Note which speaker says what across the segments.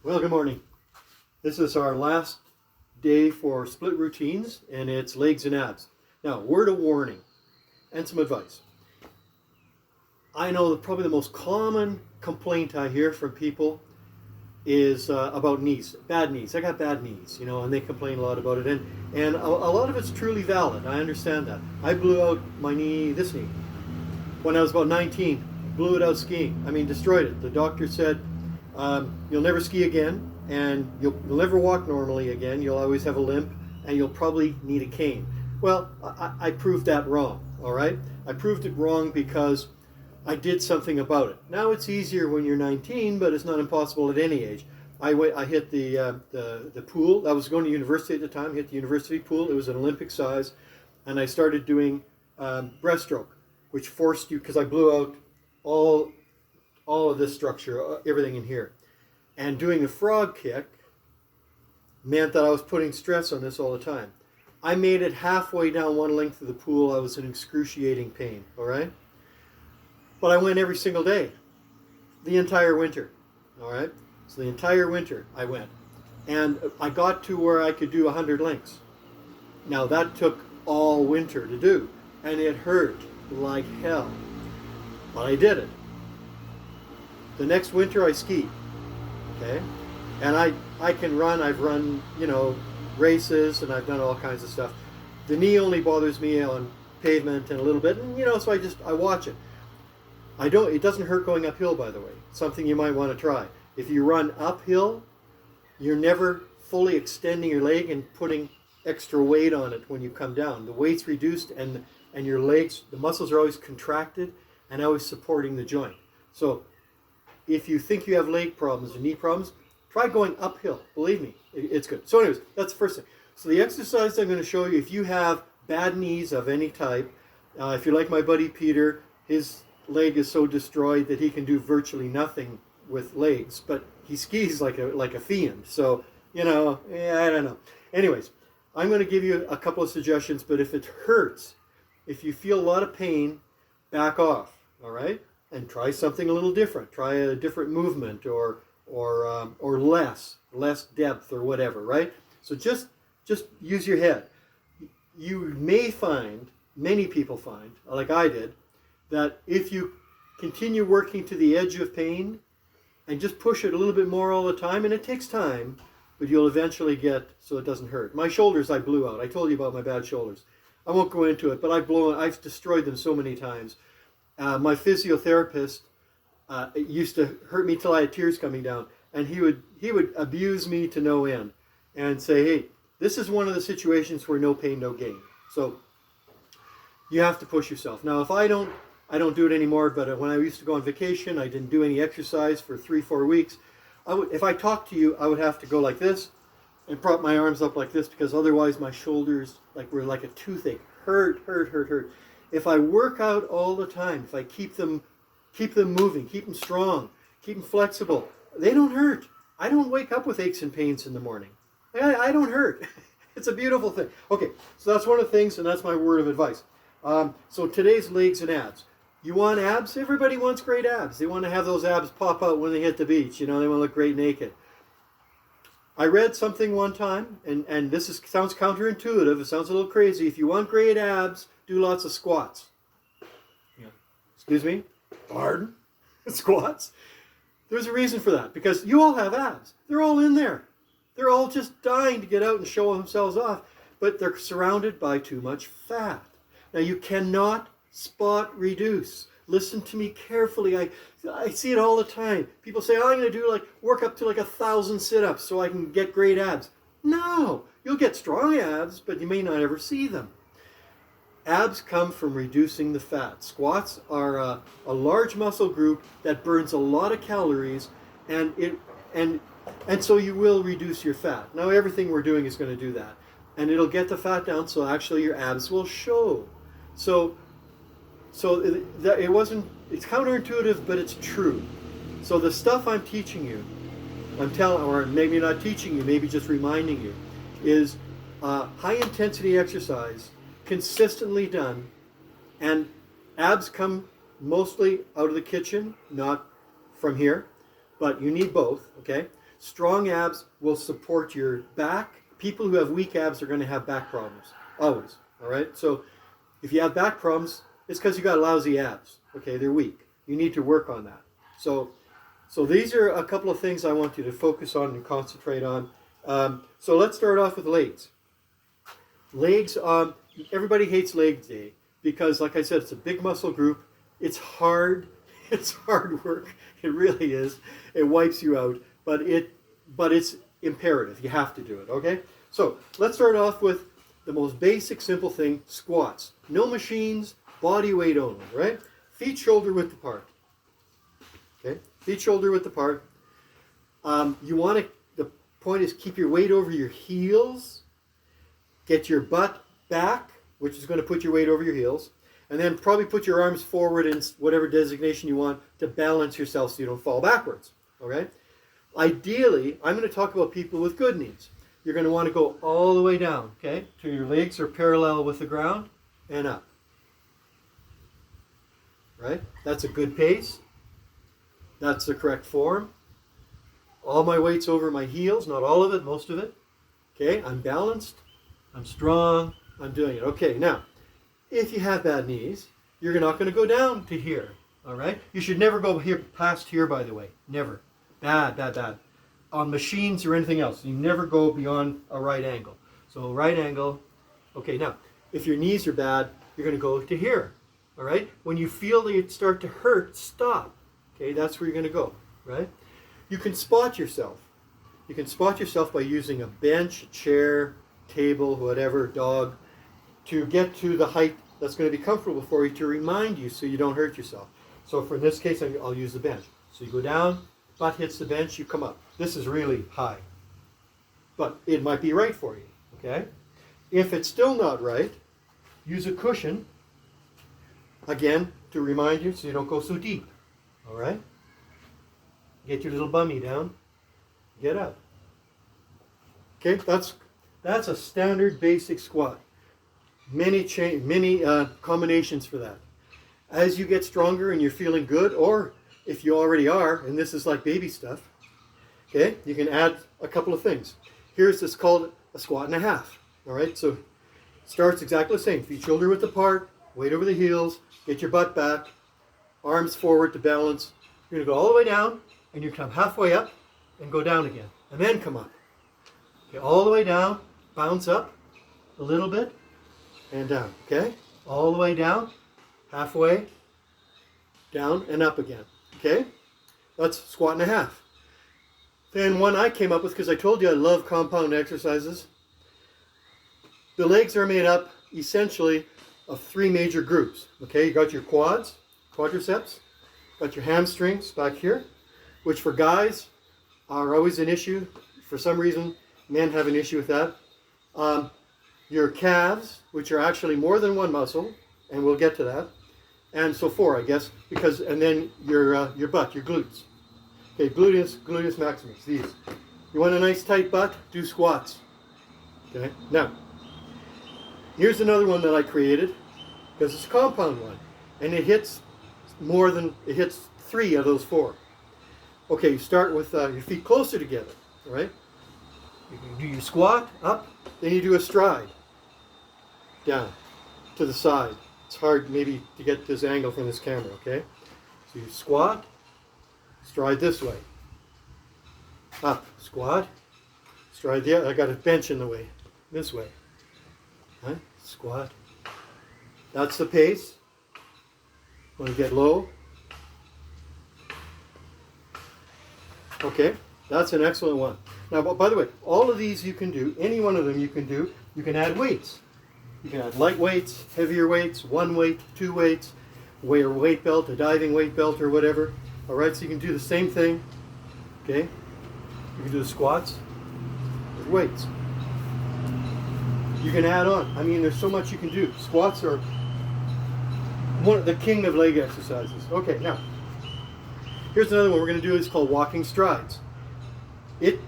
Speaker 1: Well, good morning. This is our last day for split routines, and it's legs and abs. Now, word of warning and some advice. I know that probably the most common complaint I hear from people is about knees, bad knees. I got bad knees, and they complain a lot about it. And a lot of it's truly valid. I understand that. I blew out my knee, this knee, when I was about 19. Blew it out skiing. Destroyed it. The doctor said, you'll never ski again, and you'll never walk normally again. You'll always have a limp, and you'll probably need a cane. Well, I proved that wrong, all right? I proved it wrong because I did something about it. Now it's easier when you're 19, but it's not impossible at any age. I hit the pool. I was going to university at the time, hit the university pool. It was an Olympic size, and I started doing breaststroke, which forced you, because I blew out all of this structure, everything in here. And doing a frog kick meant that I was putting stress on this all the time. I made it halfway down one length of the pool. I was in excruciating pain, all right? But I went every single day, the entire winter, all right? So the entire winter I went. And I got to where I could do 100 lengths. Now that took all winter to do, and it hurt like hell. But I did it. The next winter I skied, okay? And I can run. I've run, races, and I've done all kinds of stuff. The knee only bothers me on pavement and a little bit, and so I watch it. It doesn't hurt going uphill, by the way. Something you might want to try. If you run uphill, you're never fully extending your leg and putting extra weight on it when you come down. The weight's reduced, and your legs, the muscles are always contracted and always supporting the joint. So if you think you have leg problems or knee problems, try going uphill. Believe me, it's good. So anyways, that's the first thing. So the exercise I'm going to show you, if you have bad knees of any type, if you're like my buddy Peter, his leg is so destroyed that he can do virtually nothing with legs, but he skis like a fiend. So, I don't know. Anyways, I'm going to give you a couple of suggestions, but if it hurts, if you feel a lot of pain, back off, all right? And try something a little different. Try a different movement or less depth or whatever, right? So just use your head. You may find, many people find, like I did, that if you continue working to the edge of pain and just push it a little bit more all the time, and it takes time, but you'll eventually get so it doesn't hurt. My shoulders I blew out. I told you about my bad shoulders. I won't go into it, but I've destroyed them so many times. My physiotherapist it used to hurt me till I had tears coming down, and he would abuse me to no end and say, hey, this is one of the situations where no pain, no gain. So you have to push yourself. Now, if I don't do it anymore, but when I used to go on vacation, I didn't do any exercise for 3-4 weeks. If I talked to you, I would have to go like this and prop my arms up like this, because otherwise my shoulders were like a toothache. Hurt. If I work out all the time, if I keep them moving, keep them strong, keep them flexible, they don't hurt. I don't wake up with aches and pains in the morning. I don't hurt. It's a beautiful thing. Okay, so that's one of the things, and that's my word of advice. So today's legs and abs. You want abs? Everybody wants great abs. They want to have those abs pop out when they hit the beach. They want to look great naked. I read something one time, and this sounds counterintuitive. It sounds a little crazy. If you want great abs, do lots of squats. Yeah. Excuse me? Pardon? Squats? There's a reason for that, because you all have abs. They're all in there. They're all just dying to get out and show themselves off, but they're surrounded by too much fat. Now, you cannot spot reduce. Listen to me carefully. I see it all the time. People say, I'm going to do work up to 1,000 sit-ups so I can get great abs. No, you'll get strong abs, but you may not ever see them. Abs come from reducing the fat. Squats are a large muscle group that burns a lot of calories, and so you will reduce your fat. Now, everything we're doing is going to do that, and it'll get the fat down, so actually your abs will show. So it's counterintuitive, but it's true. So the stuff I'm teaching you, or maybe not teaching you, maybe just reminding you, is high intensity exercise, consistently done, and abs come mostly out of the kitchen, not from here, but you need both, okay? Strong abs will support your back. People who have weak abs are going to have back problems, always. All right. So if you have back problems, it's because you got lousy abs. Okay, they're weak. You need to work on that. So these are a couple of things I want you to focus on and concentrate on. So let's start off with legs. Legs. Everybody hates leg day because, like I said, it's a big muscle group. It's hard. It's hard work. It really is. It wipes you out. But it's imperative. You have to do it. Okay. So let's start off with the most basic, simple thing: squats. No machines. Body weight only. Right. Feet shoulder width apart. Okay. Feet shoulder width apart. You want to. The point is keep your weight over your heels. Get your butt back, which is going to put your weight over your heels. And then probably put your arms forward in whatever designation you want to balance yourself so you don't fall backwards. Okay? Ideally, I'm going to talk about people with good knees. You're going to want to go all the way down, okay? Till your legs are parallel with the ground and up. Right? That's a good pace. That's the correct form. All my weight's over my heels, not all of it, most of it. Okay? I'm balanced. I'm strong. I'm doing it. Okay, now, if you have bad knees, you're not going to go down to here. All right? You should never go here past here, by the way. Never. Bad, bad, bad. On machines or anything else, you never go beyond a right angle. So right angle. Okay, now, if your knees are bad, you're going to go to here. All right? When you feel they start to hurt, stop. Okay, that's where you're going to go. Right? You can spot yourself. You can spot yourself by using a bench, a chair, table, whatever, dog, to get to the height that's going to be comfortable for you to remind you so you don't hurt yourself. So for this case, I'll use the bench. So you go down, butt hits the bench, you come up. This is really high, but it might be right for you, okay? If it's still not right, use a cushion, again, to remind you so you don't go so deep, all right? Get your little bummy down, get up. Okay, that's a standard basic squat. Many combinations for that. As you get stronger and you're feeling good, or if you already are, and this is like baby stuff, okay, you can add a couple of things. Here's this called a squat and a half. All right, so starts exactly the same. Feet shoulder width apart, weight over the heels, get your butt back, arms forward to balance. You're going to go all the way down, and you come halfway up and go down again, and then come up. Okay, all the way down, bounce up a little bit, and down, okay? All the way down, halfway, down, and up again, okay? That's squat and a half. Then one I came up with, because I told you I love compound exercises. The legs are made up, essentially, of three major groups, okay? You got your quads, quadriceps, got your hamstrings back here, which for guys are always an issue. For some reason, men have an issue with that. Your calves, which are actually more than one muscle, and we'll get to that. And so four, I guess, and then your butt, your glutes. Okay, gluteus maximus, these. You want a nice tight butt? Do squats. Okay, now, here's another one that I created, because it's a compound one, and it hits three of those four. Okay, you start with your feet closer together, all right? You do your squat, up, then you do a stride, down, to the side. It's hard maybe to get this angle from this camera, okay? So you squat, stride this way, up, squat, stride the other. I got a bench in the way, this way, right? Squat. That's the pace. Want to get low. Okay, that's an excellent one. Now, by the way, all of these you can do, any one of them you can do. You can add weights. You can add light weights, heavier weights, one weight, two weights, wear a weight belt, a diving weight belt or whatever. All right, so you can do the same thing. Okay, you can do the squats with weights. You can add on. I mean, there's so much you can do. Squats are the king of leg exercises. Okay, now, here's another one we're going to do. It's called walking strides. It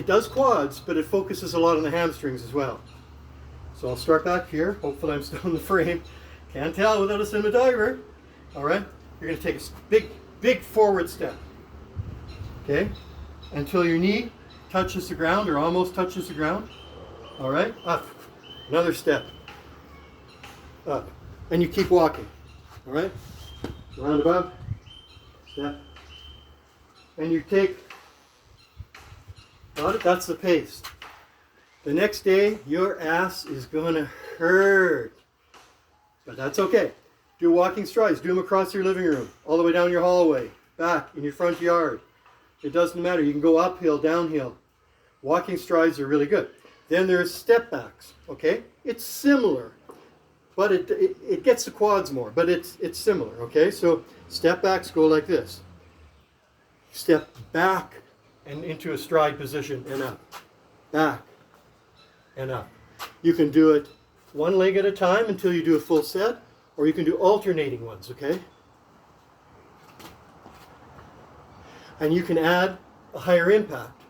Speaker 1: does quads, but it focuses a lot on the hamstrings as well. So I'll start back here. Hopefully I'm still in the frame. Can't tell without a cinematographer. All right, you're going to take a big forward step. Okay, until your knee touches the ground or almost touches the ground. All right, up. Another step. Up. And you keep walking. All right, round above, step. And you take, got it? That's the pace. The next day, your ass is gonna hurt. But that's okay. Do walking strides. Do them across your living room, all the way down your hallway, back in your front yard. It doesn't matter. You can go uphill, downhill. Walking strides are really good. Then there's step backs, okay? It's similar, but it gets the quads more, but it's similar, okay? So step backs go like this. Step back and into a stride position and up. Back and up. You can do it one leg at a time until you do a full set, or you can do alternating ones, okay? And you can add a higher impact.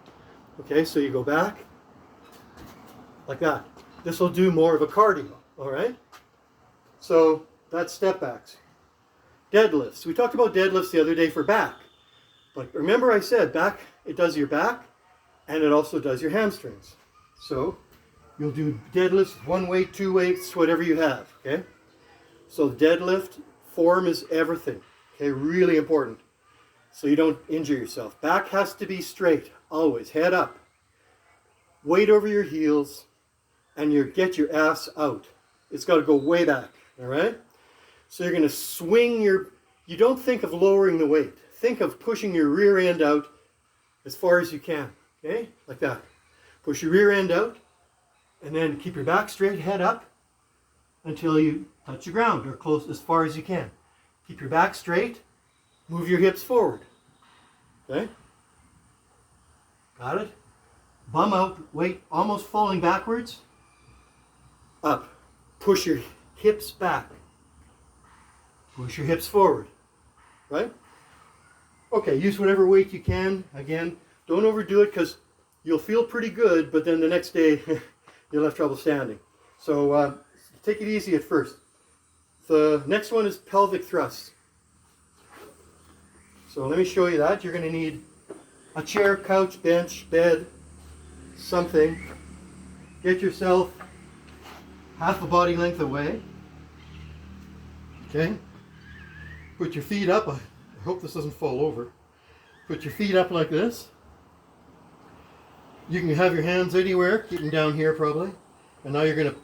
Speaker 1: Okay, so you go back like that. This will do more of a cardio, all right? So that's step backs. Deadlifts. We talked about deadlifts the other day for back. But remember I said back, it does your back and it also does your hamstrings. So you'll do deadlifts, one weight, two weights, whatever you have, okay? So deadlift form is everything, okay? Really important. So you don't injure yourself. Back has to be straight, always, head up. Weight over your heels, and you get your ass out. It's got to go way back, all right? So you're going to swing you don't think of lowering the weight. Think of pushing your rear end out as far as you can, okay? Like that. Push your rear end out, and then keep your back straight, head up, until you touch the ground, or close as far as you can. Keep your back straight, move your hips forward, okay? Got it? Bum out, weight almost falling backwards, up. Push your hips back. Push your hips forward, right? Okay, use whatever weight you can. Again, don't overdo it because you'll feel pretty good, but then the next day you'll have trouble standing. So take it easy at first. The next one is pelvic thrusts. So let me show you that. You're going to need a chair, couch, bench, bed, something. Get yourself half a body length away. Okay? Put your feet up. I hope this doesn't fall over. Put your feet up like this. You can have your hands anywhere. Keep them down here probably. And now you're going to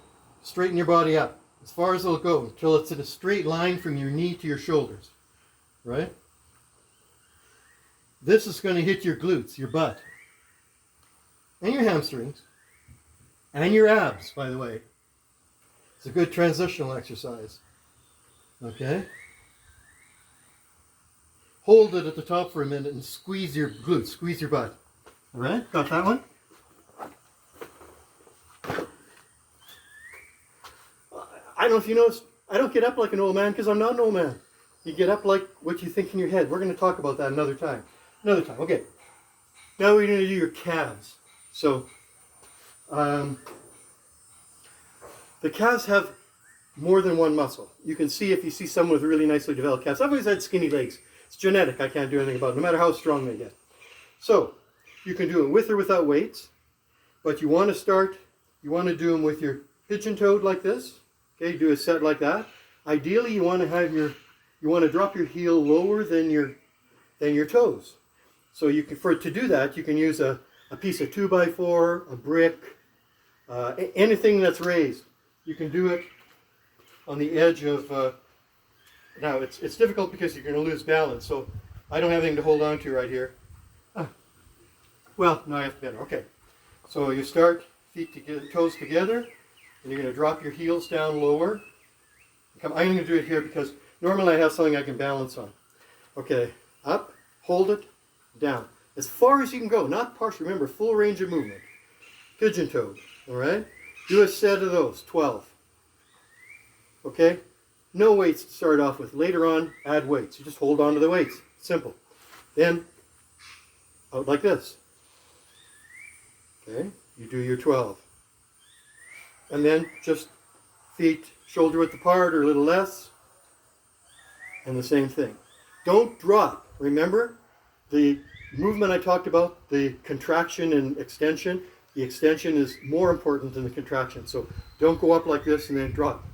Speaker 1: straighten your body up as far as it'll go until it's in a straight line from your knee to your shoulders. Right? This is going to hit your glutes, your butt, and your hamstrings, and your abs, by the way. It's a good transitional exercise. Okay? Hold it at the top for a minute and squeeze your glutes, squeeze your butt. All right? Got that one? I don't know if you noticed, I don't get up like an old man because I'm not an old man. You get up like what you think in your head. We're going to talk about that another time. Another time, okay. Now we're going to do your calves. So, the calves have more than one muscle. You can see if you see someone with really nicely developed calves. I've always had skinny legs. It's genetic. I can't do anything about it, no matter how strong they get. So, you can do it with or without weights, but you want to do them with your pigeon-toed like this. Okay, do a set like that. Ideally, you want to drop your heel lower than your toes. So you can, to do that, you can use a piece of 2x4, a brick, anything that's raised. You can do it on the edge of, now it's difficult because you're going to lose balance, so I don't have anything to hold on to right here. Well, no, I have to better. Okay, so you start feet together, toes together, and you're going to drop your heels down lower. I'm going to do it here because normally I have something I can balance on. Okay, up, hold it, down. As far as you can go, not partial. Remember, full range of movement. Pigeon-toed, all right? Do a set of those, 12. Okay? No weights to start off with. Later on, add weights. You just hold on to the weights. Simple. Then, out like this. Okay? You do your 12. And then just feet shoulder width apart or a little less. And the same thing. Don't drop. Remember? the movement I talked about, the contraction and extension, the extension is more important than the contraction. So don't go up like this and then drop,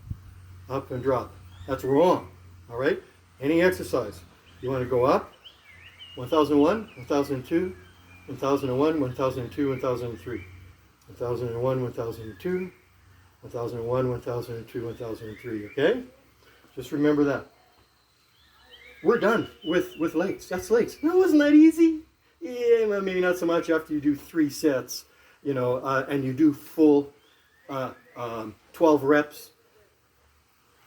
Speaker 1: up and drop. That's wrong, all right? Any exercise, you want to go up, 1001, 1002, 1001, 1002, 1003, 1001, 1002, 1001, 1002, 1003, okay? Just remember that. We're done with legs. That's legs. No, wasn't that easy? Yeah, well, maybe not so much after you do 3 sets, you know, and you do full 12 reps,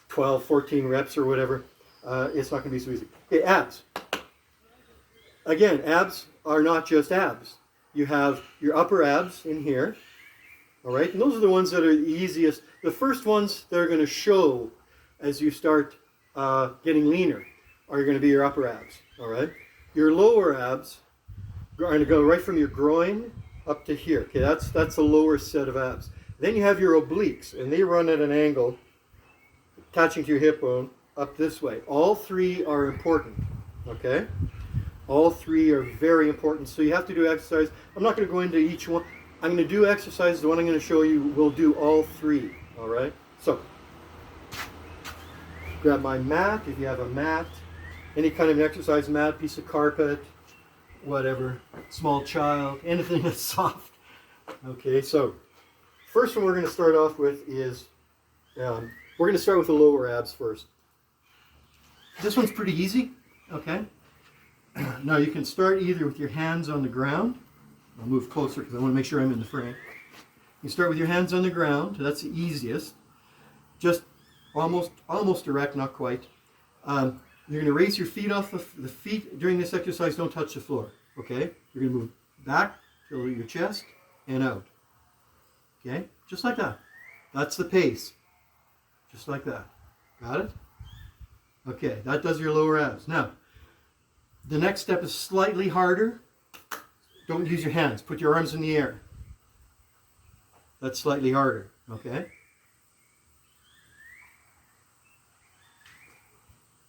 Speaker 1: 12, 14 reps or whatever. It's not going to be so easy. Okay, abs. Again, abs are not just abs. You have your upper abs in here, all right? And those are the ones that are the easiest. The first ones that are going to show as you start getting leaner are going to be your upper abs, all right? Your lower abs are going to go right from your groin up to here. Okay, that's the lower set of abs. Then you have your obliques, and they run at an angle attaching to your hip bone up this way. All 3 are important, okay? All 3 are very important. So you have to do exercise. I'm not going to go into each one. I'm going to do exercises. The one I'm going to show you will do all 3, all right? So grab my mat, if you have a mat, any kind of an exercise mat, piece of carpet, whatever, small child, anything that's soft. Okay, so first one we're going to start off with is, we're going to start with the lower abs first. This one's pretty easy, okay? Now you can start either with your hands on the ground. I'll move closer because I want to make sure I'm in the frame. You start with your hands on the ground, that's the easiest. Just almost direct, not quite. You're going to raise your feet off the feet during this exercise. Don't touch the floor. Okay? You're going to move back to your chest and out. Okay? Just like that. That's the pace. Just like that. Got it? Okay, that does your lower abs. Now, the next step is slightly harder. Don't use your hands. Put your arms in the air. That's slightly harder. Okay?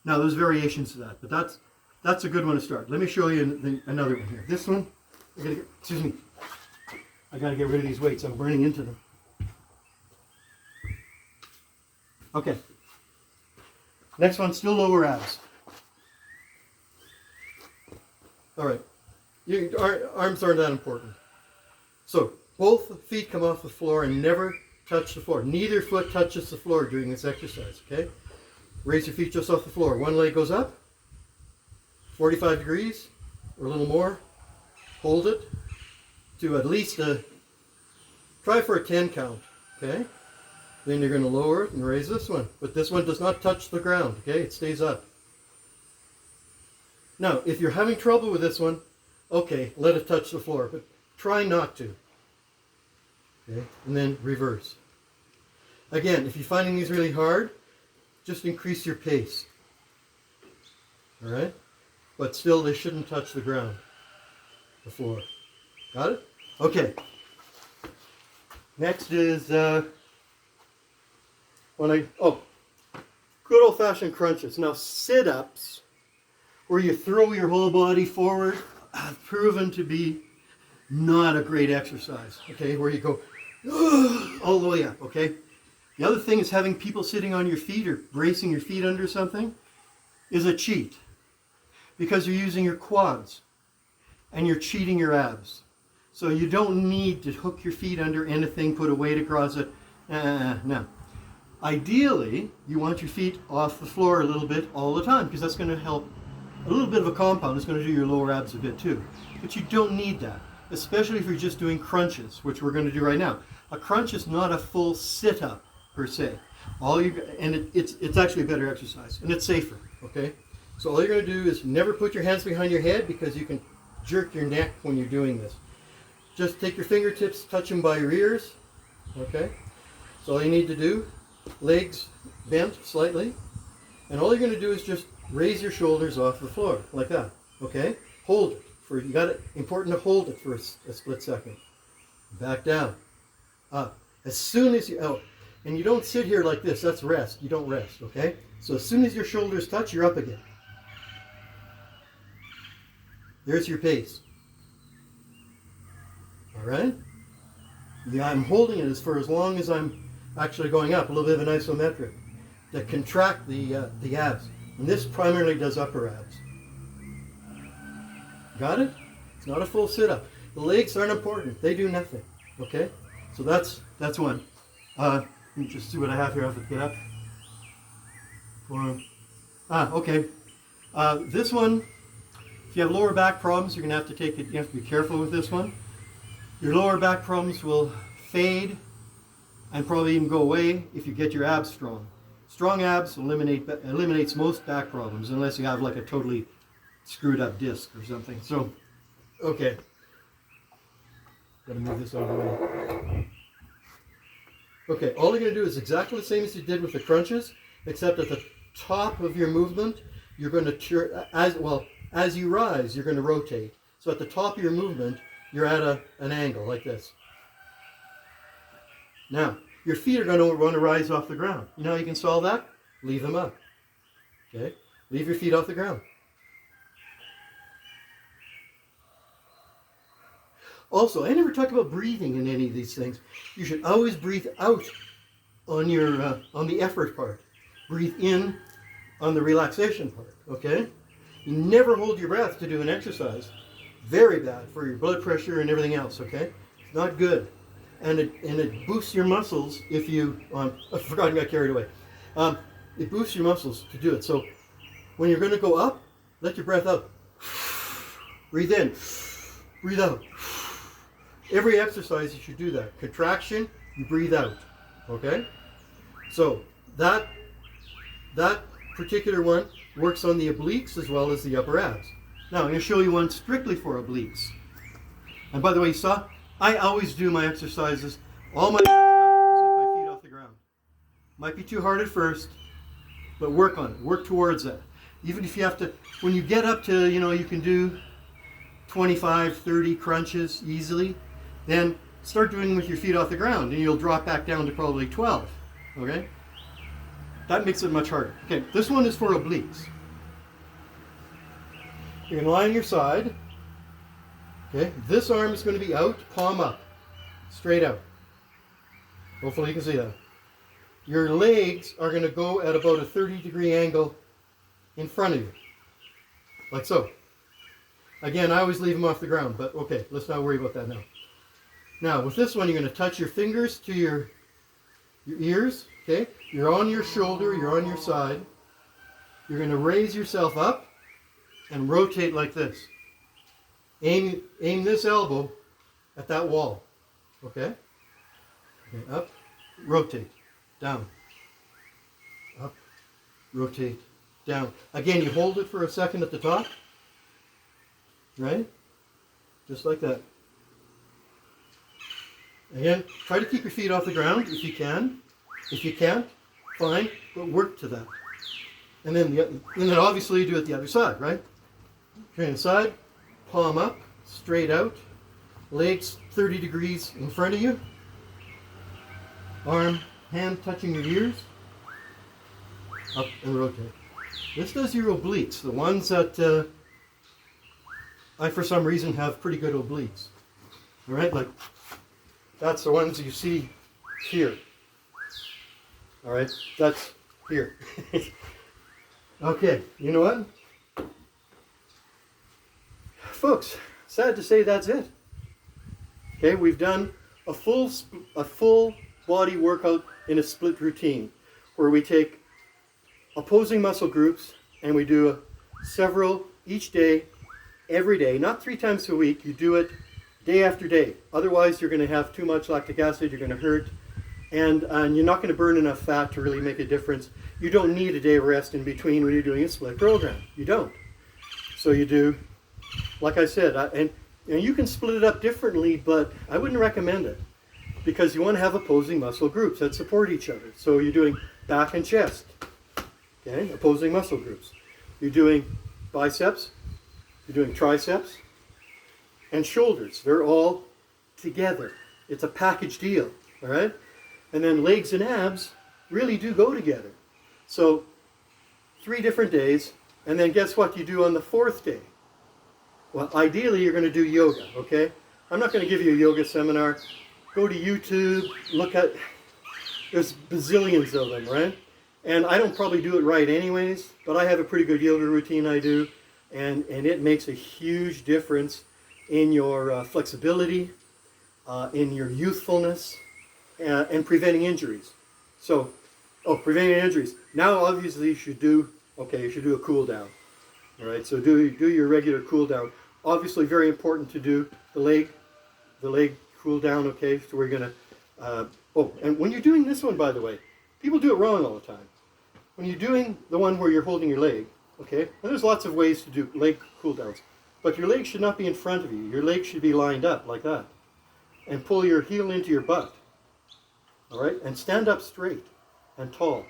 Speaker 1: Now, there's variations to that, but that's a good one to start. Let me show you another one here. This one, excuse me, I got to get rid of these weights. I'm burning into them. Okay. Next one, still lower abs. All right. Arms aren't that important. So, both feet come off the floor and never touch the floor. Neither foot touches the floor during this exercise, okay? Raise your feet just off the floor. One leg goes up, 45 degrees or a little more. Hold it to at least try for a 10 count, okay? Then you're going to lower it and raise this one. But this one does not touch the ground, okay? It stays up. Now, if you're having trouble with this one, okay, let it touch the floor, but try not to. Okay, and then reverse. Again, if you're finding these really hard, just increase your pace. All right? But still, they shouldn't touch the ground, the floor. Got it? Okay. Next is good old-fashioned crunches. Now, sit-ups, where you throw your whole body forward, have proven to be not a great exercise. Okay, where you go all the way up. Okay. The other thing is having people sitting on your feet or bracing your feet under something is a cheat, because you're using your quads and you're cheating your abs. So you don't need to hook your feet under anything, put a weight across it. No. Ideally, you want your feet off the floor a little bit all the time, because that's going to help. A little bit of a compound is going to do your lower abs a bit too. But you don't need that, especially if you're just doing crunches, which we're going to do right now. A crunch is not a full sit-up per se. It's actually a better exercise, and it's safer, okay? So all you're going to do is never put your hands behind your head, because you can jerk your neck when you're doing this. Just take your fingertips, touch them by your ears, okay? So all you need to do, legs bent slightly, and all you're going to do is just raise your shoulders off the floor, like that, okay? Hold it. Important to hold it for a split second. Back down, up. As soon as and you don't sit here like this, that's rest. You don't rest, okay? So as soon as your shoulders touch, you're up again. There's your pace. All right? I'm holding it for as long as I'm actually going up, a little bit of an isometric, to contract the abs. And this primarily does upper abs. Got it? It's not a full sit-up. The legs aren't important. They do nothing. Okay? So that's one. Let me just see what I have here. I have to get up. Okay. This one, if you have lower back problems, you're going to have to take it. You have to be careful with this one. Your lower back problems will fade and probably even go away if you get your abs strong. Strong abs eliminates most back problems unless you have like a totally screwed up disc or something. So, okay. Gotta move this out of the way. Okay, all you're gonna do is exactly the same as you did with the crunches, except at the top of your movement, you're going to as you rise, you're going to rotate. So at the top of your movement, you're at an angle like this. Now, your feet are going to want to rise off the ground. You know how you can solve that? Leave them up. Okay? Leave your feet off the ground. Also, I never talked about breathing in any of these things. You should always breathe out on your on the effort part. Breathe in on the relaxation part. Okay? You never hold your breath to do an exercise. Very bad for your blood pressure and everything else. Okay? It's not good. And it boosts your muscles if you. I forgot, I got carried away. It boosts your muscles to do it. So when you're going to go up, let your breath out. Breathe in. Breathe out. Every exercise you should do that. Contraction, you breathe out. Okay? So that particular one works on the obliques as well as the upper abs. Now I'm going to show you one strictly for obliques. And by the way, you saw, I always do my exercises, all my stuff is with my feet off the ground. Might be too hard at first, but work on it. Work towards that. Even if you have to, when you get up to, you can do 25, 30 crunches easily, then start doing them with your feet off the ground and you'll drop back down to probably 12. Okay? That makes it much harder. Okay, this one is for obliques. You're going to lie on your side. Okay, this arm is going to be out, palm up, straight out. Hopefully you can see that. Your legs are going to go at about a 30-degree angle in front of you, like so. Again, I always leave them off the ground, but okay, let's not worry about that now. Now, with this one, you're going to touch your fingers to your ears, okay? You're on your shoulder, you're on your side. You're going to raise yourself up and rotate like this. Aim this elbow at that wall, okay? Okay, up, rotate, down, up, rotate, down. Again, you hold it for a second at the top, right? Just like that. Again, try to keep your feet off the ground if you can. If you can't, fine, but work to that. And then obviously you do it the other side, right? Turn inside, palm up, straight out, legs 30 degrees in front of you, hand touching your ears, up and rotate. This does your obliques, the ones that I for some reason have pretty good obliques. All right, like that's the ones you see here. All right, that's here. Okay, you know what? Folks, sad to say that's it. Okay, we've done a full body workout in a split routine where we take opposing muscle groups and we do several each day, every day, not 3 times a week. You do it day after day. Otherwise, you're going to have too much lactic acid, you're going to hurt, and you're not going to burn enough fat to really make a difference. You don't need a day of rest in between when you're doing a split program. You don't. So you do, like I said, and you can split it up differently, but I wouldn't recommend it because you want to have opposing muscle groups that support each other. So you're doing back and chest, okay, opposing muscle groups. You're doing biceps, you're doing triceps, and shoulders. They're all together. It's a package deal, all right? And then legs and abs really do go together. So 3 different days, and then guess what you do on the 4th day? Well, ideally, you're going to do yoga, okay? I'm not going to give you a yoga seminar. Go to YouTube, look at, there's bazillions of them, right? And I don't probably do it right anyways, but I have a pretty good yoga routine I do, and it makes a huge difference in your flexibility, in your youthfulness, and preventing injuries. So, preventing injuries. Now, obviously, you should do a cool down. All right, so do your regular cool down. Obviously, very important to do the leg cool down. Okay, so we're gonna. And when you're doing this one, by the way, people do it wrong all the time. When you're doing the one where you're holding your leg, okay, and there's lots of ways to do leg cool downs, but your leg should not be in front of you. Your leg should be lined up like that, and pull your heel into your butt. All right, and stand up straight and tall.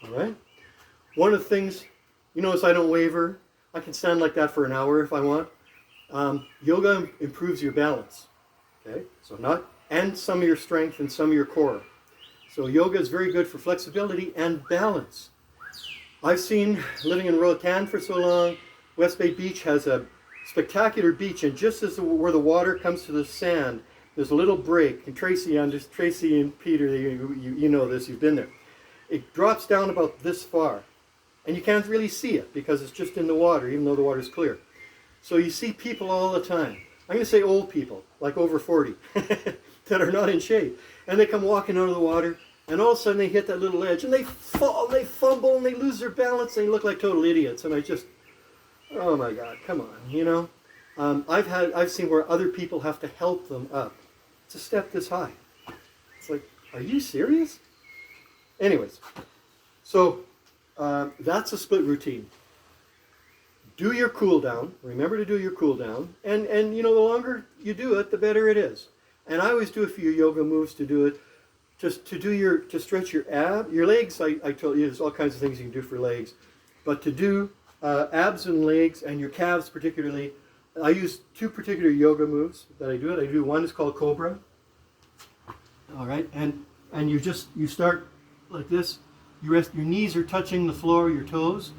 Speaker 1: All right. One of the things, you notice I don't waver. I can stand like that for an hour if I want. Yoga improves your balance. Okay, so and some of your strength and some of your core. So yoga is very good for flexibility and balance. I've seen, living in Roatan for so long, West Bay Beach has a spectacular beach, and just as where the water comes to the sand, there's a little break. And Tracy and Peter, you know this, you've been there. It drops down about this far, and you can't really see it because it's just in the water, even though the water's clear. So you see people all the time. I'm going to say old people, like over 40, that are not in shape. And they come walking out of the water, and all of a sudden they hit that little edge, and they fall, they fumble, and they lose their balance, and they look like total idiots. And I just, oh my God, come on, you know. I've seen where other people have to help them up. It's a step this high. It's like, are you serious? Anyways, so that's a split routine. Do your cool down. Remember to do your cool down. And you know, the longer you do it, the better it is. And I always do a few yoga moves to do it, just to stretch your legs. I told you there's all kinds of things you can do for legs, but to do abs and legs and your calves particularly, I use two particular yoga moves that I do it. I do one is called Cobra. All right, and you start like this. You rest, your knees are touching the floor, your toes,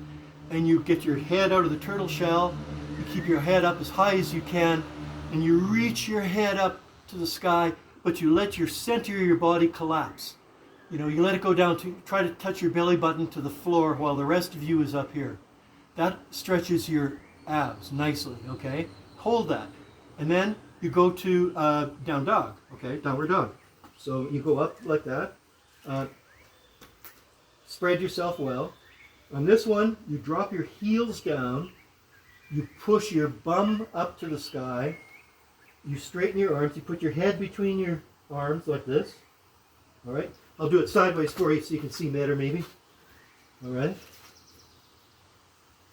Speaker 1: and you get your head out of the turtle shell. You keep your head up as high as you can, and you reach your head up to the sky, but you let your center of your body collapse. You know, you let it go down to try to touch your belly button to the floor while the rest of you is up here. That stretches your abs nicely, okay? Hold that. And then you go to down dog, okay? Downward dog. So you go up like that. Spread yourself well. On this one, you drop your heels down. You push your bum up to the sky. You straighten your arms. You put your head between your arms like this. All right? I'll do it sideways for you so you can see better maybe. All right?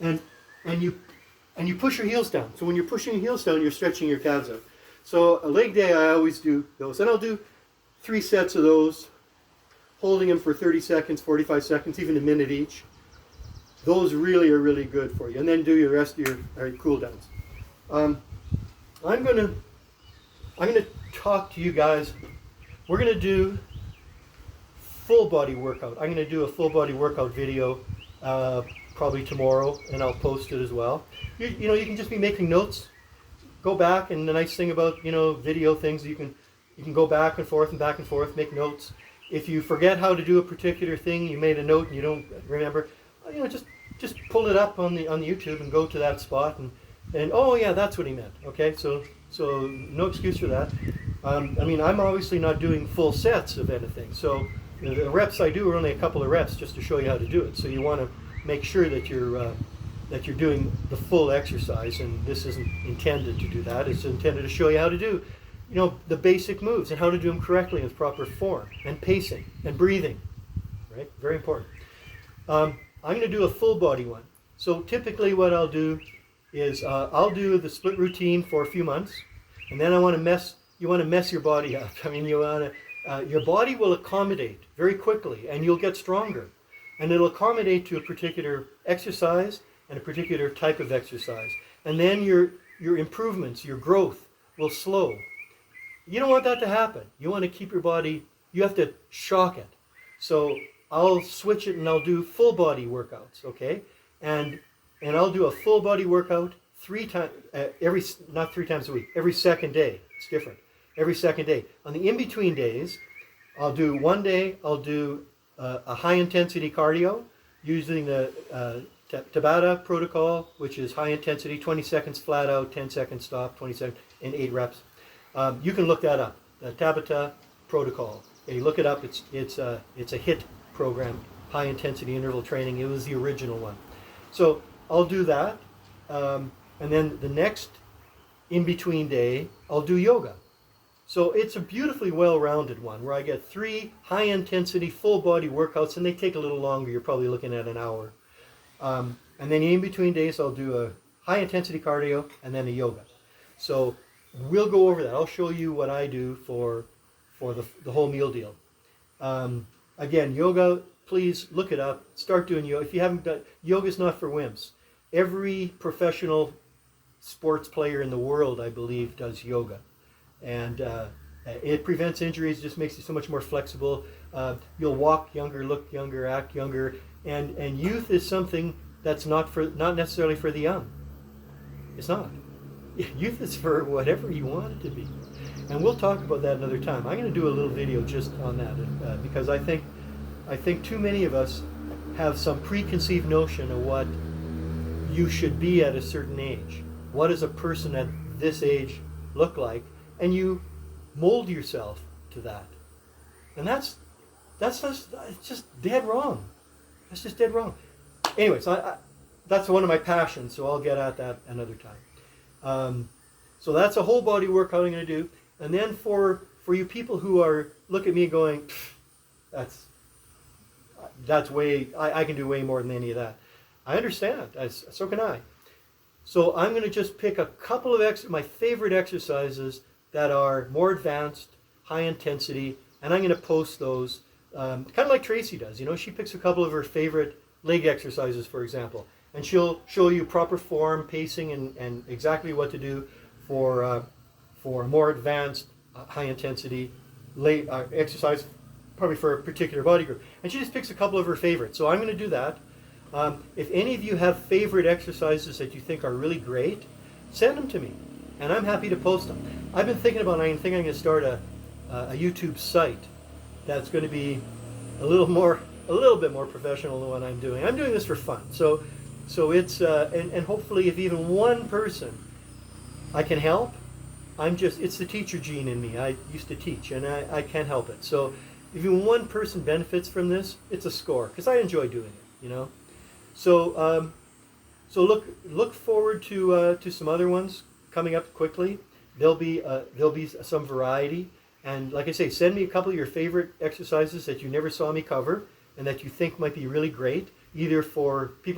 Speaker 1: And you push your heels down. So when you're pushing your heels down, you're stretching your calves out. So a leg day, I always do those. And I'll do 3 sets of those, holding them for 30 seconds, 45 seconds, even a minute each. Those really are really good for you. And then do your rest of your cool downs. I'm gonna talk to you guys. We're gonna do full body workout. I'm gonna do a full body workout video probably tomorrow, and I'll post it as well. You know, you can just be making notes. Go back, and the nice thing about, you know, video things, you can go back and forth, make notes. If you forget how to do a particular thing, you made a note and you don't remember, you know, just pull it up on the YouTube and go to that spot and oh yeah, that's what he meant. Okay, so no excuse for that. I mean, I'm obviously not doing full sets of anything, so the reps I do are only a couple of reps just to show you how to do it. So you want to make sure that you're doing the full exercise, and this isn't intended to do that. It's intended to show you how to do, you know, the basic moves and how to do them correctly with proper form and pacing and breathing, right? Very important. I'm going to do a full body one. So typically what I'll do is I'll do the split routine for a few months, and then you want to mess your body up. I mean, your body will accommodate very quickly, and you'll get stronger. And it'll accommodate to a particular exercise and a particular type of exercise. And then your improvements, your growth will slow. You don't want that to happen. You want to keep your body, you have to shock it. So I'll switch it and I'll do full body workouts, okay? And I'll do a full body workout not 3 times a week, every second day. It's different. Every second day. On the in-between days, I'll do one day, I'll do a high-intensity cardio using the Tabata protocol, which is high intensity, 20 seconds flat out, 10 seconds stop, 20 seconds, and 8 reps. You can look that up, the Tabata protocol. Okay, look it up. It's a HIIT program, high intensity interval training. It was the original one. So I'll do that, and then the next in-between day, I'll do yoga. So it's a beautifully well-rounded one where I get 3 high-intensity, full-body workouts, and they take a little longer. You're probably looking at an hour. And then in between days, I'll do a high-intensity cardio and then a yoga. So we'll go over that. I'll show you what I do for the whole meal deal. Again, yoga, please look it up. Start doing yoga. If you haven't done, yoga is not for wimps. Every professional sports player in the world, I believe, does yoga. And it prevents injuries, just makes you so much more flexible. You'll walk younger, look younger, act younger. And youth is something that's not necessarily for the young. It's not. Youth is for whatever you want it to be. And we'll talk about that another time. I'm going to do a little video just on that because I think too many of us have some preconceived notion of what you should be at a certain age. What does a person at this age look like? And you mold yourself to that. And that's just dead wrong. That's just dead wrong. Anyways, that's one of my passions, so I'll get at that another time. So that's a whole body workout I'm going to do. And then for you people who look at me going, that's way, I can do way more than any of that. I understand. So can I. So I'm going to just pick a couple of my favorite exercises that are more advanced, high intensity, and I'm going to post those. Kind of like Tracy does. She picks a couple of her favorite leg exercises, for example, and she'll show you proper form, pacing, and exactly what to do for more advanced, high intensity leg exercise, probably for a particular body group. And she just picks a couple of her favorites. So I'm going to do that. If any of you have favorite exercises that you think are really great, send them to me, and I'm happy to post them. I've been thinking about, I'm going to start a YouTube site that's going to be a little bit more professional than what I'm doing. I'm doing this for fun. So it's, and hopefully if even one person I can help, it's the teacher gene in me. I used to teach, and I can't help it. So if even one person benefits from this, it's a score, because I enjoy doing it, So look forward to some other ones coming up quickly. There'll be some variety, and like I say, send me a couple of your favorite exercises that you never saw me cover and that you think might be really great, either for people